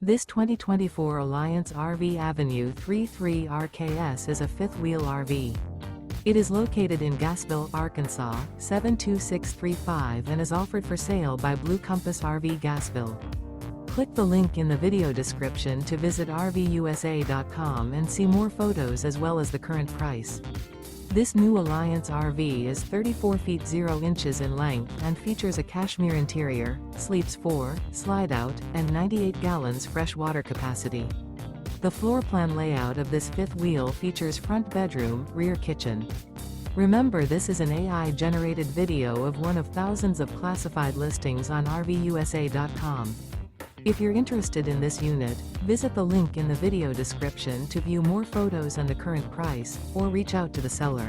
This 2024 Alliance RV Avenue 33 RKS is a fifth-wheel RV. It is located in Gassville, Arkansas, 72635 and is offered for sale by Blue Compass RV Gassville. Click the link in the video description to visit RVUSA.com and see more photos as well as the current price. This new Alliance RV is 34 feet 0 inches in length and features a CASHMERE interior, sleeps 4, slide-out, and 98 gallons fresh water capacity. The floor plan layout of this fifth wheel features front bedroom, rear kitchen. Remember, this is an AI-generated video of one of thousands of classified listings on RVUSA.com. If you're interested in this unit, visit the link in the video description to view more photos and the current price, or reach out to the seller.